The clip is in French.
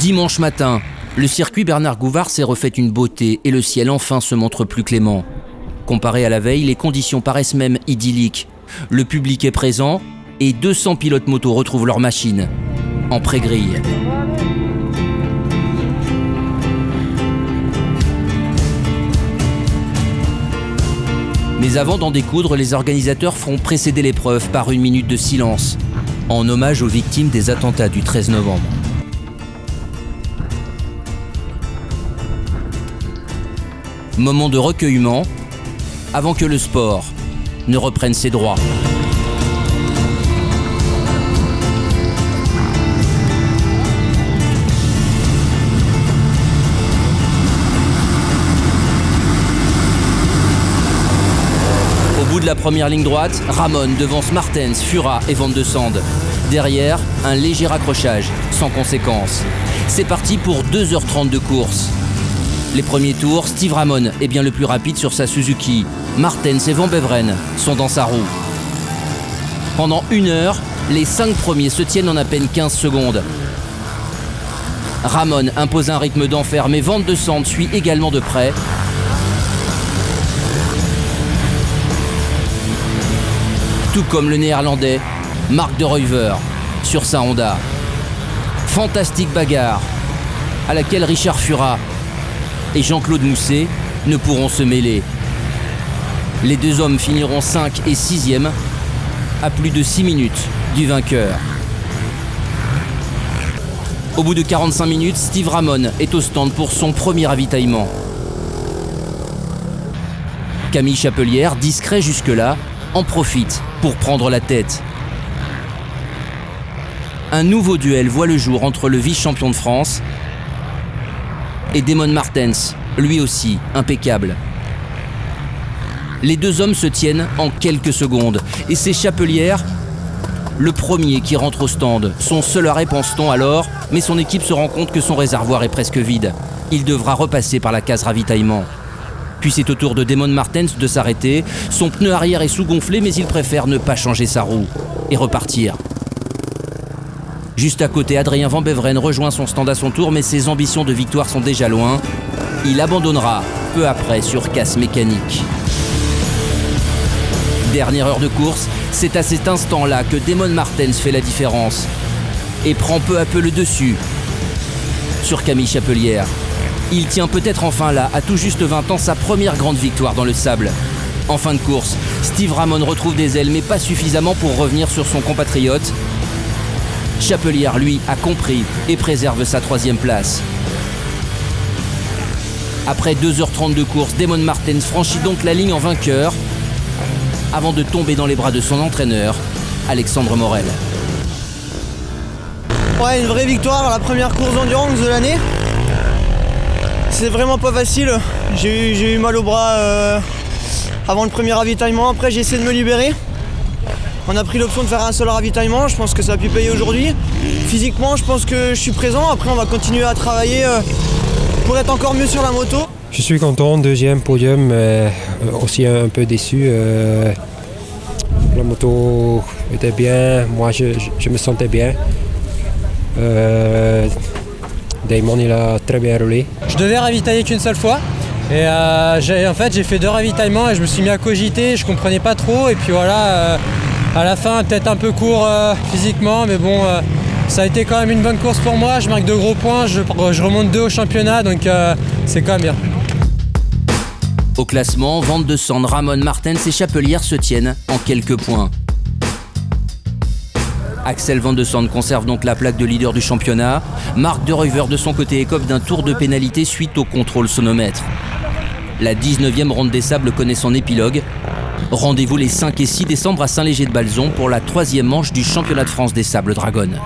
Dimanche matin, le circuit Bernard Gouvard s'est refait une beauté et le ciel enfin se montre plus clément. Comparé à la veille, les conditions paraissent même idylliques. Le public est présent et 200 pilotes moto retrouvent leur machine en pré-grille. Mais avant d'en découdre, les organisateurs feront précéder l'épreuve par une minute de silence, en hommage aux victimes des attentats du 13 novembre. Moment de recueillement, avant que le sport ne reprenne ses droits. Au bout de la première ligne droite, Ramon devance Martens, Fura et Van de Sande. Derrière, un léger accrochage, sans conséquence. C'est parti pour 2h30 de course. Les premiers tours, Steve Ramon est bien le plus rapide sur sa Suzuki. Martens et Van Beveren sont dans sa roue. Pendant 1 heure, les 5 premiers se tiennent en à peine 15 secondes. Ramon impose un rythme d'enfer, mais Van de Sande suit également de près. Tout comme le néerlandais Mark de Ruyver sur sa Honda. Fantastique bagarre à laquelle Richard Fura et Jean-Claude Mousset ne pourront se mêler. Les deux hommes finiront 5 et 6e à plus de 6 minutes du vainqueur. Au bout de 45 minutes, Steve Ramon est au stand pour son premier ravitaillement. Camille Chapelière, discret jusque-là, en profite pour prendre la tête. Un nouveau duel voit le jour entre le vice-champion de France et Damon Martens, lui aussi impeccable. Les deux hommes se tiennent en quelques secondes et c'est Chapelière, le premier qui rentre au stand. Son seul arrêt, pense-t-on alors, mais son équipe se rend compte que son réservoir est presque vide. Il devra repasser par la case ravitaillement. Puis c'est au tour de Damon Martens de s'arrêter. Son pneu arrière est sous-gonflé, mais il préfère ne pas changer sa roue et repartir. Juste à côté, Adrien Van Beveren rejoint son stand à son tour, mais ses ambitions de victoire sont déjà loin. Il abandonnera peu après sur casse mécanique. Dernière heure de course, c'est à cet instant-là que Damon Martens fait la différence et prend peu à peu le dessus sur Camille Chapelière. Il tient peut-être enfin là, à tout juste 20 ans, sa première grande victoire dans le sable. En fin de course, Steve Ramon retrouve des ailes, mais pas suffisamment pour revenir sur son compatriote. Chapelière, lui, a compris et préserve sa 3e place. Après 2h30 de course, Damon Martens franchit donc la ligne en vainqueur avant de tomber dans les bras de son entraîneur, Alexandre Morel. Ouais, une vraie victoire, la première course d'endurance de l'année. C'est vraiment pas facile. J'ai eu mal au bras avant le premier ravitaillement. Après, j'ai essayé de me libérer. On a pris l'option de faire un seul ravitaillement. Je pense que ça a pu payer aujourd'hui. Physiquement, je pense que je suis présent. Après, on va continuer à travailler pour être encore mieux sur la moto. Je suis content, 2e podium, aussi un peu déçu. La moto était bien, moi je me sentais bien. Damon, il a très bien roulé. Je devais ravitailler qu'une seule fois. Et j'ai fait 2 ravitaillements et je me suis mis à cogiter, je comprenais pas trop. Et puis voilà, à la fin, peut-être un peu court physiquement, mais bon, ça a été quand même une bonne course pour moi. Je marque 2 gros points, je remonte 2 au championnat, donc c'est quand même bien. Au classement, Van de Sande, Ramon, Martens et Chapelière se tiennent en quelques points. Axel Van de Sande conserve donc la plaque de leader du championnat. Mark de Ruyver, de son côté, écope d'un tour de pénalité suite au contrôle sonomètre. La 19e ronde des sables connaît son épilogue. Rendez-vous les 5 et 6 décembre à Saint-Léger-de-Balzon pour la 3e manche du championnat de France des sables Dragonnes.